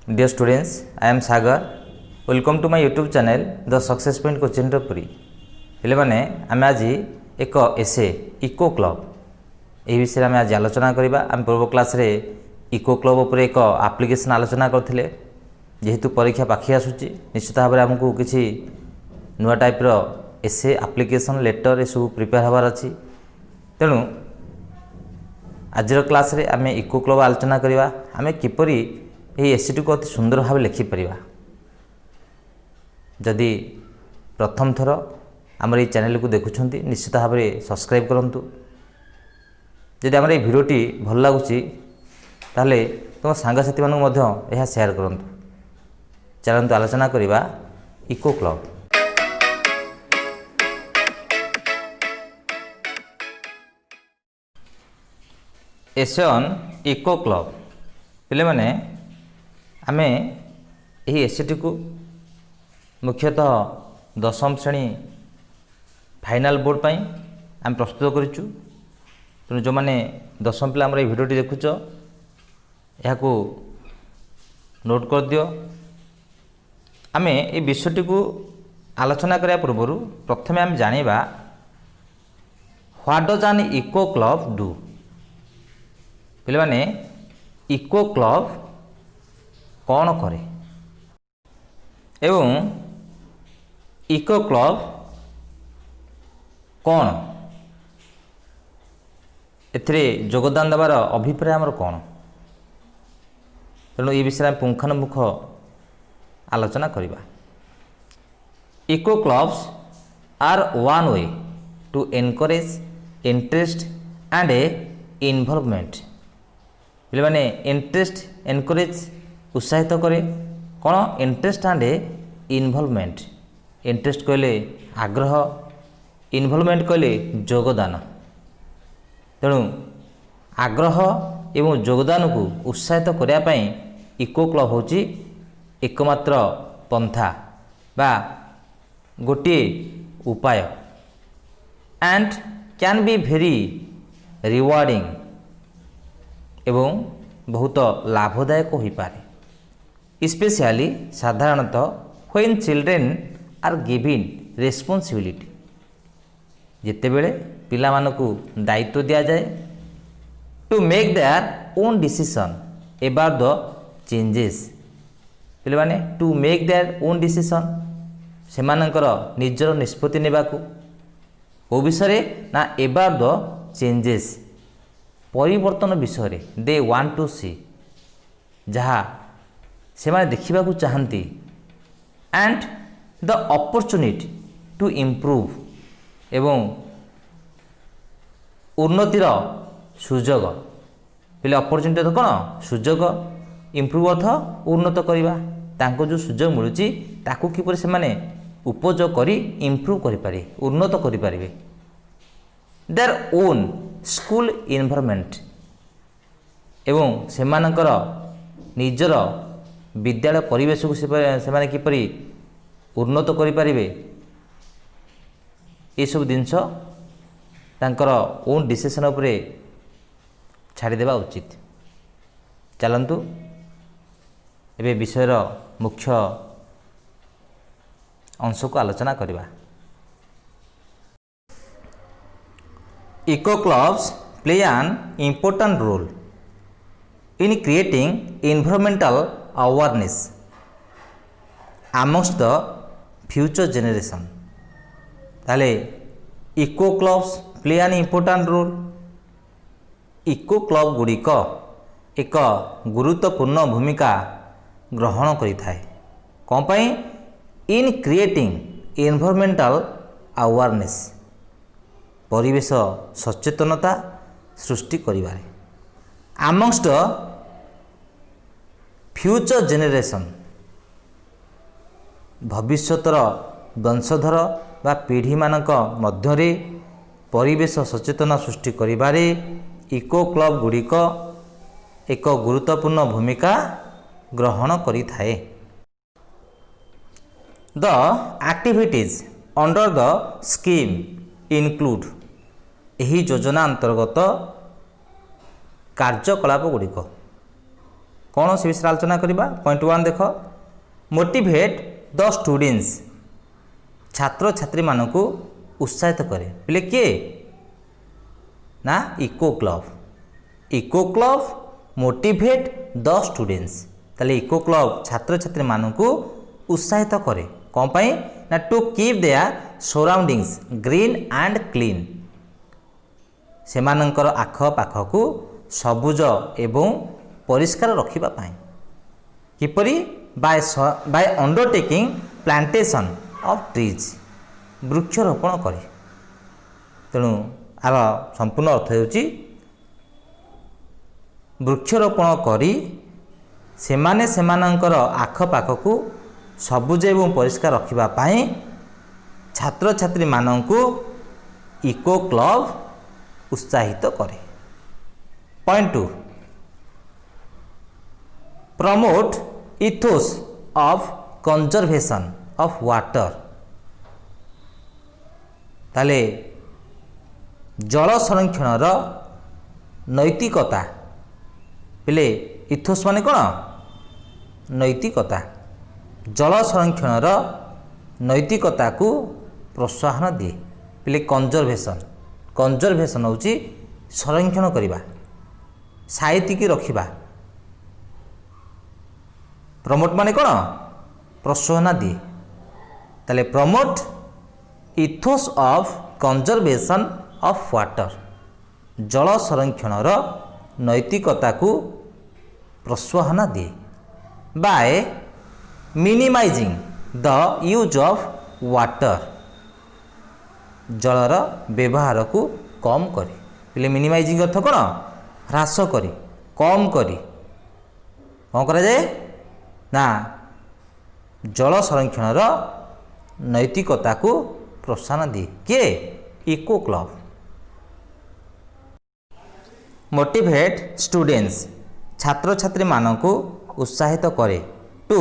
Dear students, I am Sagar. Welcome to my YouTube channel, The Success Point Coaching Puri. पिलेमाने आमे आज एक एसे eco club यह विषय में आज आलोचना करबा। आम पूर्व क्लास रे इको क्लब उपर एक एप्लिकेशन आलोचना करथिले। जेहेतु परीक्षा पाखी आसुची निश्चित भाव में आमको किसी नुआ टाइप रो एसे एप्लिकेशन लेटर ये सब प्रिपेयर हबार अछि। तेणु आज क्लास रे आमे इको क्लब आलोचना करबा। आमे किपरि यही एसेटी को अति सुंदर भाव लिखिपर। जदि प्रथम थर आमर ये चैनल को देखुं निश्चित भाव में सब्सक्राइब करूँ। जदि आमर ये भिडियोटी भल लगुच ताले तुम सांगसाथी मानक यह शेयर करूँ। चलते आलोचना करवा इको क्लब। एसन इको क्लब पिले माने आमे यही एसेटी को मुख्यतः दशम श्रेणी फाइनाल बोर्ड पाई आम प्रस्तुत करूँ। तेणु जो मैंने दशम पिला ये भिडियोटी देखुच यह नोट कर दियो। आमे ये विषयटी को आलोचना करने पूर्व प्रथमे आम जानिबा what does an eco club do. पिले माने इको क्लब कौन करे एवं इको क्लब कौन एथिरे योगदान देवार अभिप्राय आमर कौन। तेणु ये विषय में पुंखानुपुंख आलोचना करवा। Eco clubs are one way to encourage interest and involvement. पिले माने इंटरेस्ट एनकरेज उत्साहित करे कौन इंटरेस्ट एंड इन्वॉल्वमेंट। इंटरेस्ट कहले आग्रह, इन्वॉल्वमेंट कहले योगदान। तेणु आग्रह एवं योगदान को उत्साहित करने इको क्लब होची एकमात्र पंथा बा गोटे उपाय and can be very rewarding एवं बहुत लाभदायक हो पारे। स्पेशली साधारणतः when children are given responsibility. जिते बेले पिला मानकु दायित्व दिया जाए to make their own decision about the changes. पिले माने to make their own decision सेमानकर निजर निष्पत्ति नेबाकू ओ विषय ना एबाउट द चेंजेस परिवर्तन विषय दे वांट टू सी जहाँ से माने देखा चाहती and the opportunity to improve एवं उन्नतिर सुजोग। पहले अपॉर्चुनिटी तो कौन सुजोग इम्प्रूव अर्थ उन्नत करवा तांको जो सुजोग मिलूँ ताकू किपर से माने उपयोग करी इम्प्रूव करें उन्नत करें। देयर ओन स्कूल इन्वायरमेंट एवं सेमानकर निजर विद्यालय परिवेश को से माने किपरि उन्नत करें ये सब जिनस तांकर ओन डिसीजन उपरे छाड़देवा उचित। चलतु एबे विषयर मुख्य अंश को आलोचना करवा। Eco clubs play an important role in creating environmental awareness amongst the future generation। ताले eco clubs play an important role. Eco club गुड़िक एक गुरुत्वपूर्ण भूमिका ग्रहण करिथाए कौन पाई इन क्रिएटिंग एनवायरमेंटल अवेयरनेस परिवेश सचेतनता सृष्टि करिबारे amongst फ्यूचर जेनेरेशन भविष्यतर वंशधर बा पीढ़ी मानक मध्यरे परिवेश सचेतना सृष्टि करिबारे इको क्लब गुड़िक एक गुरुत्वपूर्ण भूमिका ग्रहण करिथाए। The activities under the scheme include. एही योजना अंतर्गत कार्यकलाप गुड़िक कौन से विषय आलोचना करवा। पॉइंट 1 देख, मोटिवेट द स्टूडेंट्स, छात्र छात्री मानक उत्साहित करे। पिले किए ना eco club. Eco club motivate the students, ताले इको क्लब छात्र छात्री मानक उत्साहित करे। कौन पाई ना to keep their surroundings green and clean, सेमानंकर आख पाख को सबुज एवं परिष्कार रखिबा पाई। किपरि by undertaking plantation of trees, वृक्षरोपण करे। तेणु आर संपूर्ण अर्थ होउची वृक्षरोपण करी सेमाने सेमानंकर आख पाख को सबुज एवं परिष्कार रखिबा पाई छात्र छात्री मानंकु इको क्लब उत्साहित करे। Point 2, promote ethos of conservation of water, ताले जल संरक्षण नैतिकता। पिले इथोस माने कौन, नैतिकता। जल संरक्षण नैतिकता को प्रोत्साहन दिए। पिले कंजर्वेशन, कंजर्वेशन होची संरक्षण करवा, साइतिक रखिबा। प्रमोट माने कौन, प्रोत्साहन दिए। ताले promote ethos of conservation of water, जल संरक्षण नैतिकता को प्रोत्साहन दिए। By minimising the use of water, जलर व्यवहार को कम करी। पिले मिनिमाइजिंग अर्थ कौन, ह्रास करी, कम करी। कौन करा जाए ना जल संरक्षण नैतिकता को प्रोत्साहन दिए। किए, इको क्लब। मोटिवेट स्टूडेंट्स, छात्र छात्री मानक उत्साहित करे to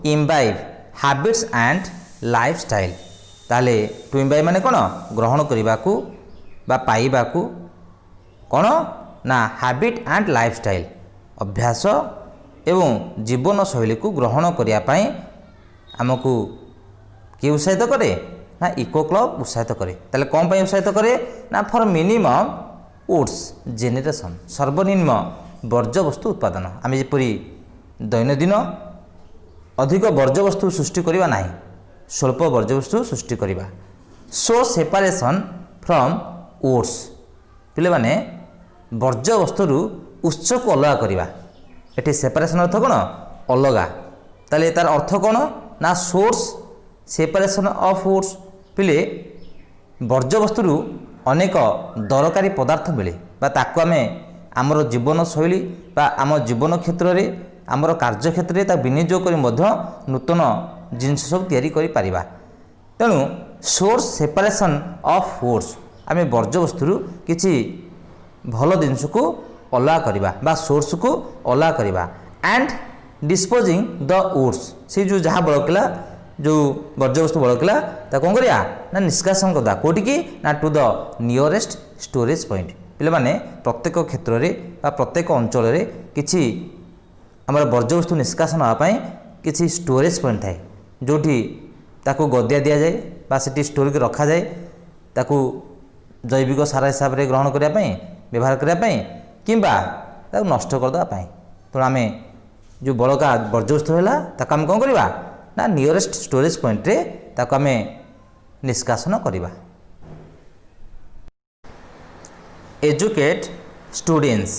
imbibe habits and lifestyle. ताले टू इम्बाइब माने कौन, ग्रहण करने को बा पाइबा को कौन ना हैबिट एंड लाइफस्टाइल, अभ्यास एवं जीवन शैली को ग्रहण करने आमको किए उत्साहित करे ना इको क्लब उत्साहित करे। ताले कौन पाई उत्साहित करे ना फॉर मिनिमम वुड्स जेनेरेशन, सर्वनिम्न वर्ज्य वस्तु उत्पादन। आम जपरी दैनंदिन अधिक वर्ज्य वस्तु सृष्टि करवा नहीं, स्वल्प वर्ज्य वस्तु सृष्टि करवा। सो सेपारेशन फ्रॉम वुड्स, पिले माने वर्ज्य वस्तु उत्स को अलग करवा। एटी सेपारेशन अर्थ कौन, अलगा। ताले तार अर्थ कौन ना सोर्स सेपारेशन ऑफ वुड्स। पिले वर्ज्य वस्तु अनेक दरकारी पदार्थ मिले बा ताकू आमे आमर जीवन शैली बा आम जीवन क्षेत्र में आमर कार्य क्षेत्र में विनियोग कर नूतन जिनस सब तैयारी करि परिबा। तेणु सोर्स सेपारेशन ऑफ वुड्स, आम वर्ज्य वस्तु किसी भल जिनस को अलग करवा बा सोर्स को अलग करवा। एंड डिस्पोजिंग द वुड्स, से जो जहाँ बड़कला जो वर्ज्य वस्तु बड़कला कौन करिया ना निष्कासन करदा। कोटिकी ना to the nearest storage point. पिले माने प्रत्येक क्षेत्र में बा प्रत्येक अंचल में किछि आमर वर्ज्य वस्तु निष्कासन होगापाई किछि स्टोरेज पॉइंट थाए, जोठी ताकू गदिया दि जाए बा सेठी स्टोर के रखा जाए, ताकू जैविक सार हिसाब से ग्रहण करने व्यवहार करने किंबा ताकू नष्ट करदेवाई। तेणु आम जो बड़का वर्ज्य वस्तु है ताकू आम कौन करवा ना नियरेस्ट स्टोरेज पॉइंट रे ताकू आम निष्कासन करवा। एजुकेट स्टूडेंट्स,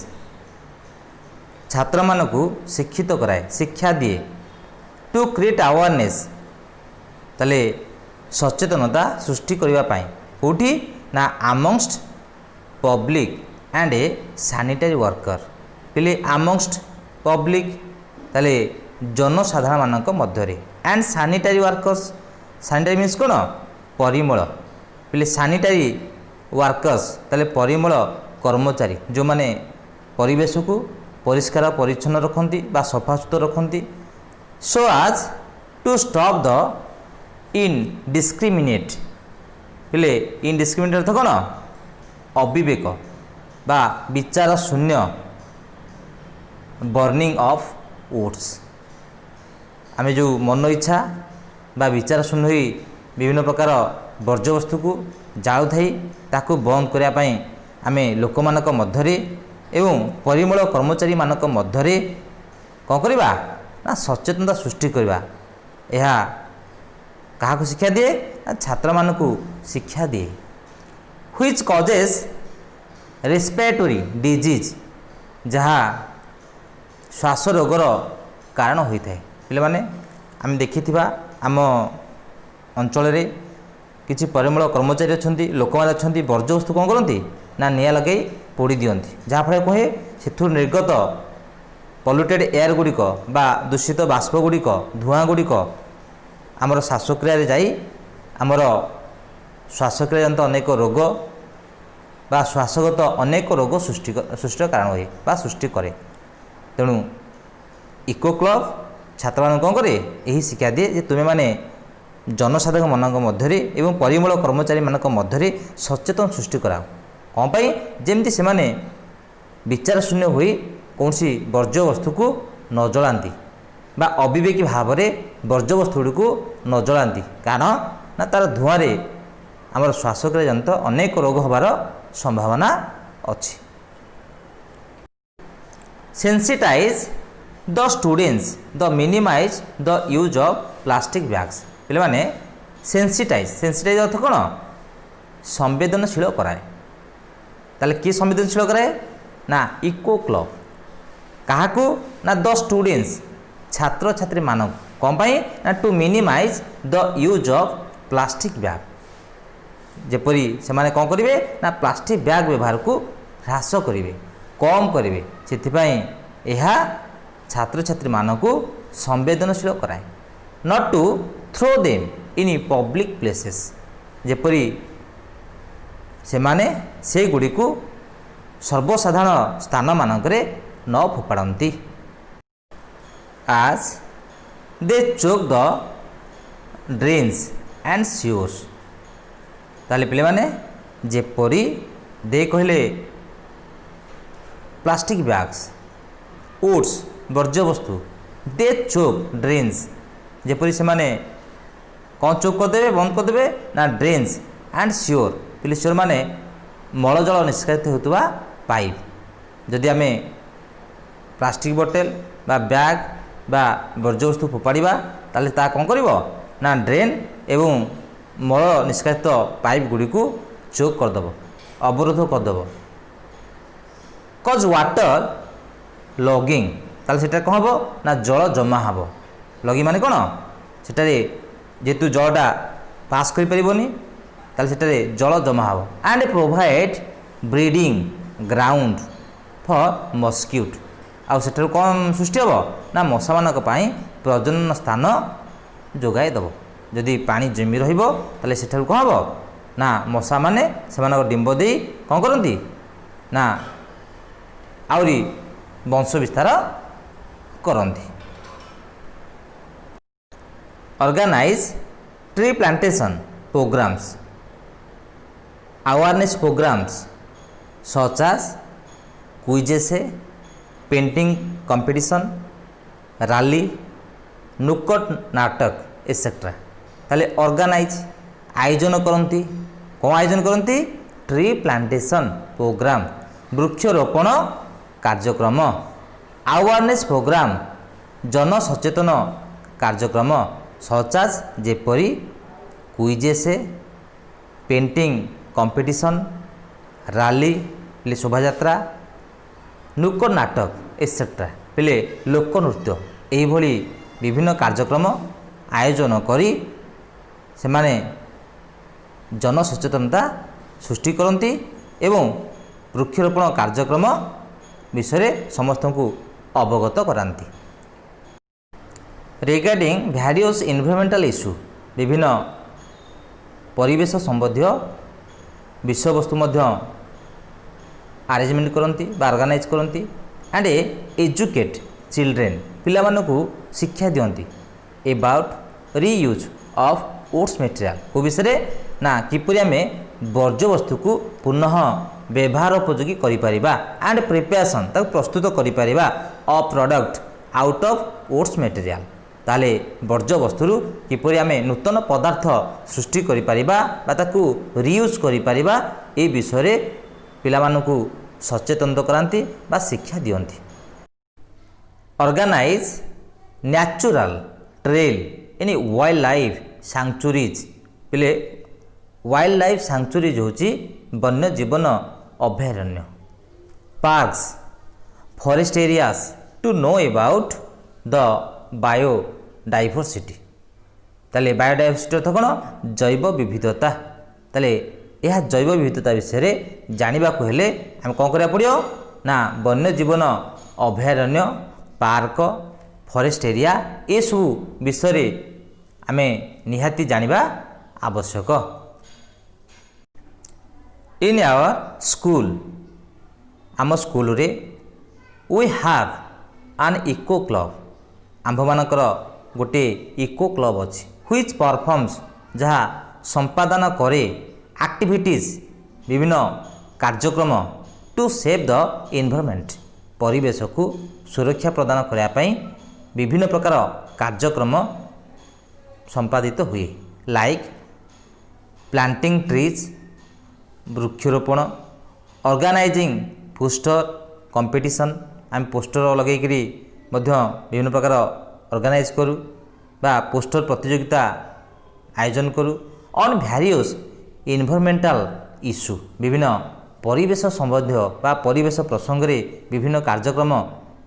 छात्र मानकु शिक्षित कराए, शिक्षा दिए। टू क्रिएट अवेयरनेस, ताले सचेतनता सृष्टि करने कौटी ना amongst public and a sanitary worker. पिले अमंगस्ट पब्लिक ताले जनसाधारण मानक मध्य and sanitary workers, sanitary means कौन परिमल। पिले सैनिटरी वर्कर्स ताले परिमल कर्मचारी जो माने परिवेश को परिष्कार परिच्छन्न रखती बा सफा सुतरा रखती। सो आज टू स्टॉप द इनडिस्क्रिमिनेट, पिले इनडिस्क्रिमिनेट अर्थ कौन अविवेक बा विचार शून्य बर्निंग ऑफ ओट्स आम जो मन इच्छा बा विचार शून्य हो विभिन्न प्रकार वर्ज्यवस्तु को जालु थाई ताकू बंद करने आम लोक मानक मध्यरे एवं परिमल कर्मचारी मानक मध्यरे कौन करवा ना सचेतनता सृष्टि करवा यह क्या शिक्षा दिए ना छात्र मानक शिक्षा दिए व्हिच कॉजेस रेस्पिरेटरी डिजीज जहाँ श्वास रोगर कारण होता है पे माने आम देखि आम अंचल किसी परिमल कर्मचारी अच्छा लोक मैंने अच्छा वर्ज्यवस्तु कौन करती ना निआ लगे पोड़ी दियंती जहाँफल कहे से निर्गत पल्यूटेड एयर गुड़िक बा दूषित बाष्प गुड़िक धूआं गुड़िक आमर श्वासक्रिय जाई आमर श्वासक्रिया जनित अनेक रोग बा श्वासगत अनेक रोग सृष्टि कारण हुए बा सृष्टि करे तेणु इको क्लब छात्र मान कौन करे यही शिक्षा दिए जे तुम्हें माने जनसाधारण मान मध्य एवं परिमल कर्मचारी मान मध्य सचेतन सृष्टि करा कौन पाई जेमती से माने विचार शून्य हुई कौन सी वर्ज्यवस्तु को न जलांती बा अविवेकी भाव में वर्ज्यवस्तु को न जलांती कारण ना तार धुआं आमर श्वासक्रिया जनित अनेक रोग होबार संभावना अच्छी। Sensitize the students the minimize the use of plastic bags पे माने सेंसिटाइज अर्थ कौन संवेदनशील कराए ताले किए संवेदनशील कराए ना इको क्लब क्या ना द स्टूडेंट्स छात्र छात्री मानक कौन पाई ना to minimise the use of plastic bag जेपरी से माने कौन करेंगे ना प्लास्टिक बैग व्यवहार को ह्रास करेंगे कम करेंगे से छात्र छात्री मानक संवेदनशील कराए not to throw them in public places जेपरी से माने से गुड़ी को सर्वसाधारण स्थान मानक न फोपाड़ती आज दे चोक द ड्रेन्स एंड सीओस ताले पे माने जेपरी दे कहले प्लास्टिक बैग्स ओट्स वर्ज्यवस्तु दे चोक ड्रेन्स जेपरी से माने कौन चोक करदे बंद करदे ना ड्रेन्स एंड सीओर पे सीओर माने मल जल निष्कासित होता पाइप जदि आम प्लास्टिक बोतल बा बैग बा वर्ज्यवस्तु फोपाड़ा ताले ता कौन करिवो ना ड्रेन एवं मल निष्कासित पाइप गुड़ी को चोक करदेव अवरोध करदेव कज वाटर लगिंग ताले सेटा कौन हम ना जल जमा हम लगिंग माने कौन सेटारे जेतु जलटा पास कर पारिबोनी ताले सेटारे जल जमा हम and provide breeding ground for mosquito आउ सेठारु कौन सृष्टि हम ना मशा मानक पई प्रजनन स्थान जोगाई देव जदि पानी जमी रही सेठारु कौन हम ना मशा माने से डिंब दे कौन करती ना आउरी वंश विस्तार करती। Organize tree plantation programs awareness programs such as quizzes painting competition rally नुक्कड़ नाटक एक्सेट्रा ताले ऑर्गेनाइज आयोजन करती कौन आयोजन करती ट्री प्लांटेशन प्रोग्राम वृक्षरोपण कार्यक्रम अवेयरनेस प्रोग्राम जन सचेतन कार्यक्रम सच एज जेपरी क्विजेस पेंटिंग कंपटीशन रैली शोभा यात्रा नुक्कड़ नाटक एक्सेट्रा पे लोकनृत्य यही विभिन्न कार्यक्रम आयोजन करी से माने जन सचेतनता सृष्टि करती एवं वृक्षरोपण कार्यक्रम विषय समस्त को अवगत कराती। रिगार्डिंग भैरियस एनवायरमेंटल इश्यू विभिन्न परिवेश संबंधी विषय वस्तु अरेंजमेंट करती ऑर्गेनाइज करती एंड एजुकेट चिल्ड्रेन पिला मानकु शिक्षा दियंती एबाउट रीयूज ऑफ ओट्स मटेरियल को विषय ना किपरि आमे वर्ज्य वस्तु को पुनः व्यवहार उपयोगी करिपारिबा एंड प्रिपरेशन तक प्रस्तुत करिपारिबा अ प्रोडक्ट आउट ऑफ ओट्स मटेरियल ताले वर्ज्य वस्तु किपरि आमे नूतन पदार्थ सृष्टि करि परिबा बा ताकू रियूज करि परिबा ए विषय रे पिलामानकू सचेतन करांती बा शिक्षा दियंती। Organise natural trail in wildlife sanctuaries पिले वाइल्ड लाइफ सैंक्चुरीज होची वन्य जीवन अभयारण्य parks forest areas to know about the biodiversity ताले बायोडाइवर्सिटी अर्थ कौन जैव विविधता ताले यह जैव विविधता विषय रे जानिबा को हेले हम कौन करिया पड़ियो ना वन्य जीवन अभयारण्य पार्क फॉरेस्ट एरिया ये सब विषय रे आमे निहाती जानिबा आवश्यक। इन आवर स्कूल आम स्कूल रे we have an eco club आंभ मानकर गोटे इको क्लब अच्छी व्हिच परफॉर्म्स जहाँ संपादन करे एक्टिविटीज विभिन्न कार्यक्रम टू सेव द एनवायरनमेंट परिवेश को सुरक्षा प्रदान करने विभिन्न प्रकार कार्यक्रम संपादित हुए लाइक प्लांटिंग ट्रीज वृक्षरोपण ऑर्गेनाइजिंग पोस्टर कंपटीशन आम पोस्टर लगे विभिन्न प्रकार ऑर्गेनाइज करूँ बा पोस्टर प्रतियोगिता आयोजन करूँ ऑन वेरियस एनवायरमेंटल इश्यू विभिन्न परिवेश संबंधी बा परिवेश प्रसंग रे विभिन्न कार्यक्रम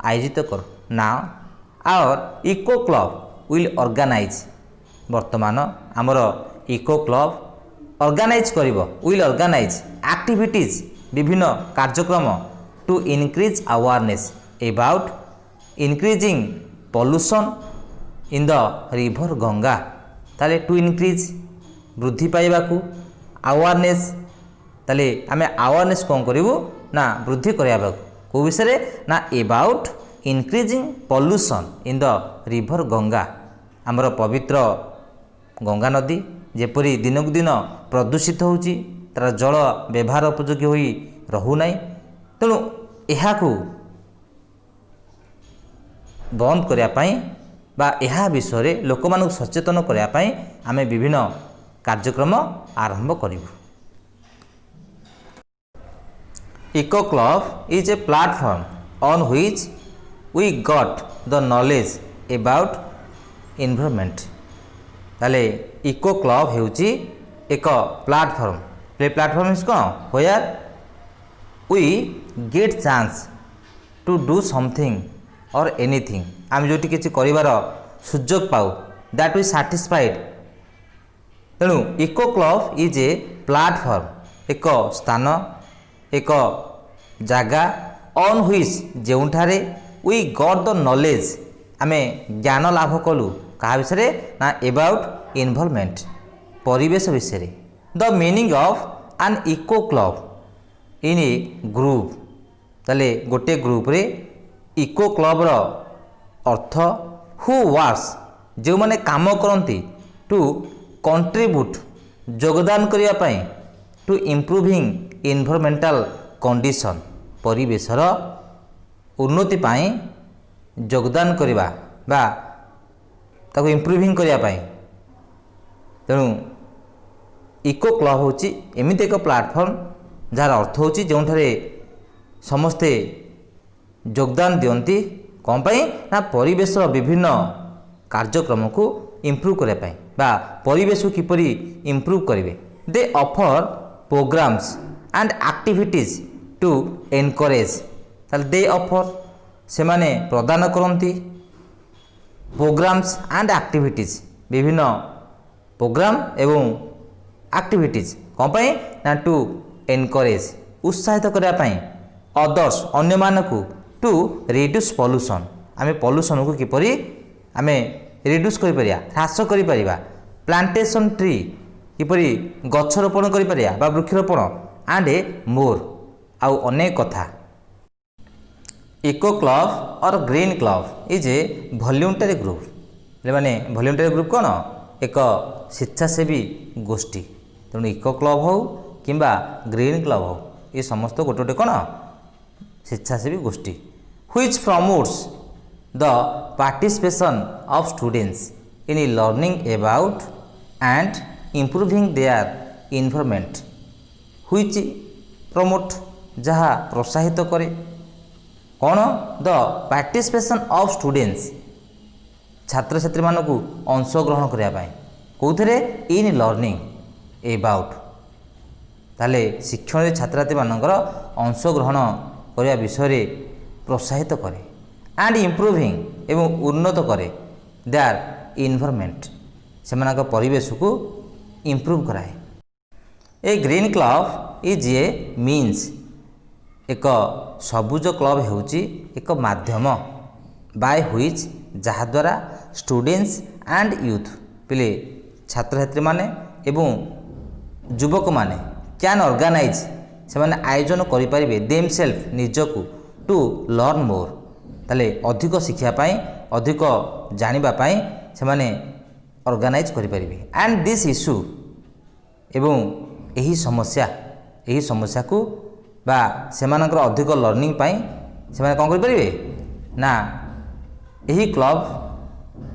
आयोजित करूँ। Now our eco club will organise वर्तमान आमर इको क्लब ऑर्गेनाइज करिवो विल ऑर्गेनाइज एक्टिविटीज विभिन्न कार्यक्रम to increase awareness about increasing pollution in the river Ganga ताले टू इनक्रीज वृद्धि पाइबाकू अवेयरनेस ताले आमे अवेयरनेस कौन करिवो ना वृद्धि करबा को विषय ना about increasing pollution in the river Ganga आमर पवित्र गंगा नदी जेपरी दिनक दिन प्रदूषित होची तार जल व्यवहार उपयोगी होई रहू नाही तेणु एहाकू बंद करने बा यह विषय रे लोक मानक सचेतन करने आमे विभिन्न कार्यक्रम आरंभ करूँ। Eco club is a platform on which we got the knowledge about environment ताले इको क्लब हेउची एक प्लेटफॉर्म प्लेटफॉर्म इज कौन where we get chance to do something और एनीथिंग आम जो किसी कर सुजोग पाऊ दैट वी सैटिस्फाइड तेणु eco club is a platform एक स्थान एक जगह ऑन व्हिच जोठारे वी गॉट द नॉलेज आमे ज्ञान लाभ कलु क्या विषय ना अबाउट एनवायरनमेंट परिवेश विषय the meaning of an eco club in a group ताले गोटे ग्रुप रे इको क्लब रो अर्थ हु वर्क्स जो माने काम करती टू कंट्रीब्यूट योगदान करिया पई टू इम्प्रूविंग एनवायरमेंटल कंडीशन परिवेशर उन्नति पाई योगदान करिबा बा ताको इम्प्रूविंग करिया पई तेणु इको क्लब होची एमिति एक प्लेटफॉर्म जार अर्थ होची जोंठारे समस्ते योगदान दियंती कौन पाई ना परिवेश विभिन्न कार्यक्रम को इम्प्रूव करने बा परिवेश को किपरि इम्प्रूव करेंगे they offer programs and activities to encourage they offer से माने प्रदान करती प्रोग्राम्स एंड एक्टिविटीज विभिन्न प्रोग्राम एवं एक्टिविटीज कौन पाई ना टू एनकरेज उत्साहित करने अदर्स अन्य मानकू टू रिड्यूस पॉल्यूशन आमे पॉल्यूशन को किपरि आमे रिड्यूस करि परिया ह्रास करि परिबा प्लांटेशन ट्री किपरि गछ रोपण करि परिया बा वृक्षरोपण एंड ए मोर आउ अनेक कथा। इको क्लब और green club is A voluntary group माने वॉलंटरी ग्रुप कौन एक स्वेच्छासेवी गोष्ठी तेणु इको क्लब हो किंबा ग्रीन क्लब हो ये समस्त गोटे गोटे कौन स्वेच्छासेवी गोष्ठी which promotes the participation of students in learning about and improving their environment which promote जहाँ प्रोत्साहित करे कौन द पार्टिसिपेशन ऑफ स्टूडेंट्स छात्र छात्री मानक अंशग्रहण करने कौन इन लर्निंग एबाउट ताले शिक्षण छात्र छात्री मानकर अंशग्रहण करने विषय प्रोत्साहित करे एंड इम्प्रूविंग एवं उन्नत करे देयर इन्वायरमेंट से परिवेश को इम्प्रूव कराए। A green club is a means एक सबुज क्लब होउची एक माध्यम बाय हुईच जहाद्वारा स्टूडेंट्स एंड यूथ पिले छात्र छात्री माने एवं युवक माने कैन ऑर्गेनाइज से माने आयोजन करें देम सेल्फ निजकू टू लर्न मोर ताले अधिक शिक्षा पाई अधिक जानिबा पाई से माने ऑर्गेनाइज करें एंड दिस इश्यू एवं यही समस्या को बा सेमानकर अधिक लर्निंग पाई से माने कौन करें ना यही क्लब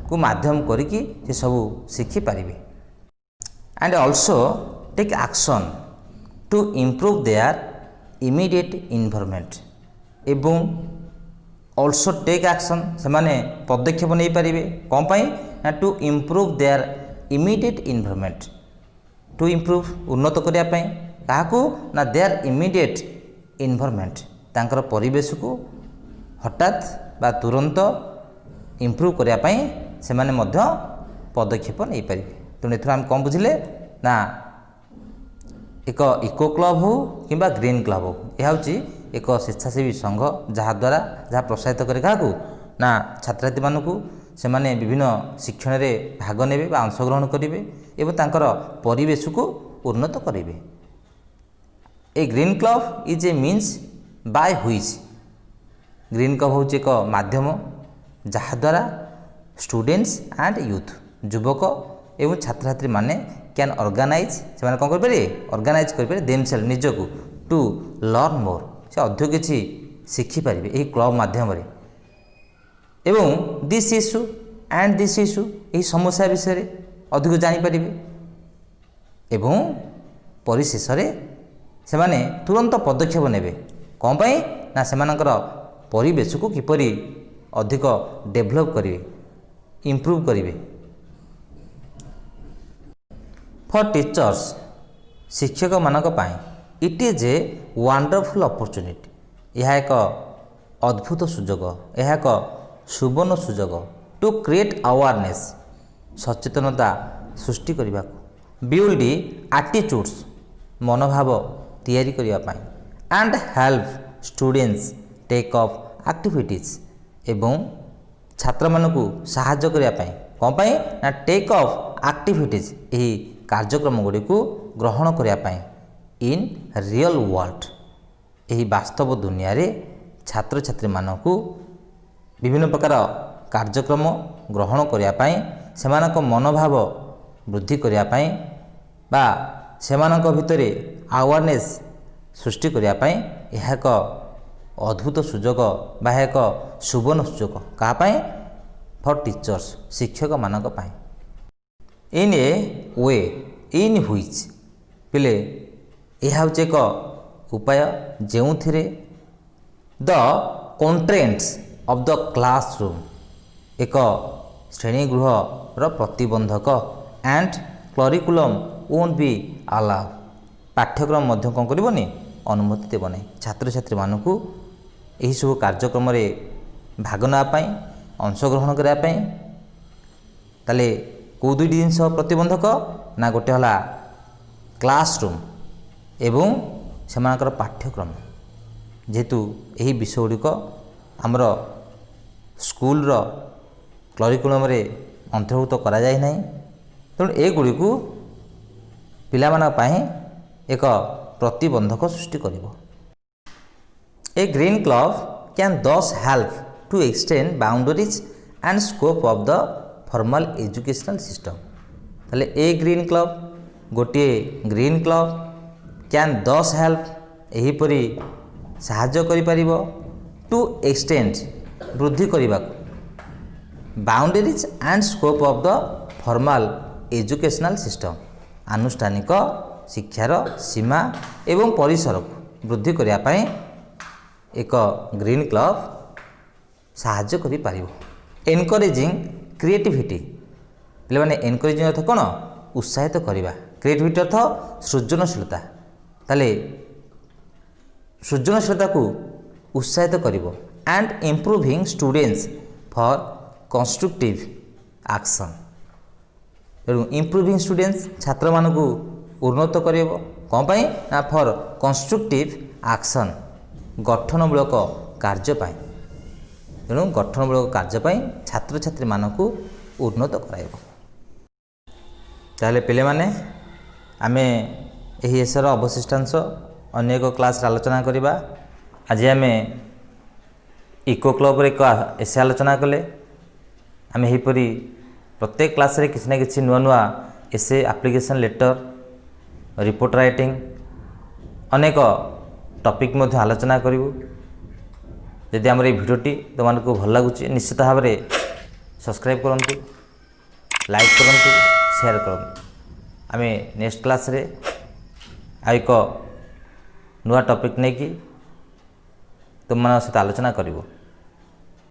को माध्यम करिकी से सब शिखी पारे and also take action to improve their immediate environment एवं ऑल्सो टेक एक्शन से माने पदक्षेप नहीं पारे कौन पाई ना to improve their immediate environment to improve उन्नत करने काकू ना देयर इमीडिएट इन्वायरमेंट तांकर परिवेश को हठात बा तुरंत इम्प्रूव करने से माने मध्य पदक्षेप नहीं पारे। तेणु एथर आम कौन बुझिले ना एक इको क्लब हो कि ग्रीन क्लब हो यह हूँ एक स्वेच्छासेवी संघ जहाद्वारा जहाँ प्रोत्साहित करे क्या ना छात्र छात्री मानू से माने विभिन्न शिक्षण में भाग ने अंशग्रहण करेंगे एवं तांकर परिवेश को उन्नत करेंगे। A green club is a means by which green club हूँ एक माध्यम जहाद्वारा स्टूडेंट्स एंड यूथ युवक एवं छात्र छात्री माने कैन ऑर्गेनाइज से माने कौन करें ऑर्गेनाइज करें देम सेल्फ निजकू टू लर्न मोर से अधिक किसी शिखिपारे यही क्लब माध्यम एवं this issue and this issue यही समस्या विषय अधिक जानीपारे एवं परिशेष से माने तुरंत पदक्षेप नेबे कौन पाई ना सेमानकर परिवेश को किपरि अधिक डेभलप करेंगे इम्प्रूव करेंगे। फॉर टीचर्स शिक्षक मानक पाई it is a wonderful opportunity यह एक अद्भुत सुजोग यह एक सुवर्ण सुजोग टू क्रिएट अवेयरनेस सचेतनता सृष्टि करने बिल्ड एटीट्यूड्स मनोभाव तैयारी करने and help students take up activities एवं छात्र मानक साहाय्य करने कौन पाई ना टेक अफ एक्टिविटीज यही कार्यक्रम गुड़ी को ग्रहण करने इन रियल वर्ल्ड यही वास्तव दुनिया रे छात्र छात्री मानक विभिन्न प्रकार कार्यक्रम ग्रहण करने से मनोभाव वृद्धि करने बा सेमानक भितर अवेयरनेस सृष्टि करने यह एक अद्भुत सुजोग बा एक सुवर्ण सुजोग क्या फॉर टीचर्स शिक्षक मानक इन ए वे इन व्हिच पिले यह हूँ एक उपाय जो the contents of the classroom एक श्रेणीगृह प्रतिबंधक and curriculum won't be allow पाठ्यक्रम मध्य कौन करनी अनुमति देव नहीं छात्र छात्री मानू यही सब कार्यक्रम भाग नापी अंशग्रहण करने ताले कौ दुईटी जिनस प्रतिबंधक ना गोटे है क्लासरूम एवं से पाठ्यक्रम जेहेतु यही विषय गुड़िक आमर स्कूल करिकुलम अंतर्भुक्त करा जाए नहीं तेणु एगुड़ी को पिलामानपाई एक प्रतिबंधक सृष्टि करिवो। A green club can thus help to extend boundaries and scope of the formal educational system ताले ए ग्रीन क्लब गोटे green club can thus help एहीपरी साहाय्य करि परिबो टू एक्सटेंड वृद्धि करने boundaries and scope of the formal educational system आनुष्ठानिक शिक्षार सीमा एवं परिसर को वृद्धि करने पाई एक ग्रीन क्लब साहाय्य करि पारिबो। एनकरेजिंग क्रिएटिविटी पे मैंने एनकरेजिंग अर्थ कौन उत्साहित करवा क्रिएटिविटी अर्थ सृजनशीलता ताले सृजनशीलता को उत्साहित करिवो and improving students for constructive action तेणु इम्प्रूविंग स्टूडेंट्स छात्र मानक उन्नत करिवो कौन पाई ना फॉर कंस्ट्रक्टिव एक्शन गठनमूलक कार्य पाई तेणु गठनमूलक कार्य पाई छात्र छात्री मानक उन्नत कराइबो। ताहले पिले माने आमे एही एसर अवशिष्टांश अन्य एक क्लास आलोचना करिबा। आज आमे इको क्लब रे एक एसे आलोचना कले आमे एहीपरि प्रत्येक क्लास रे किछि ना किछि नुआ नुआ एसे एप्लिकेशन लेटर रिपोर्ट राइटिंग अनेक टॉपिक मध्य आलोचना करिवु। यदि आमर ये भिडियोटी तुमको भल लगुच निश्चित भाव में सब्सक्राइब करंतु लाइक करंतु शेयर करंतु। आमे नेक्स्ट क्लास रे एक नुआ टॉपिक नहीं कि तुम सहित आलोचना करिवु।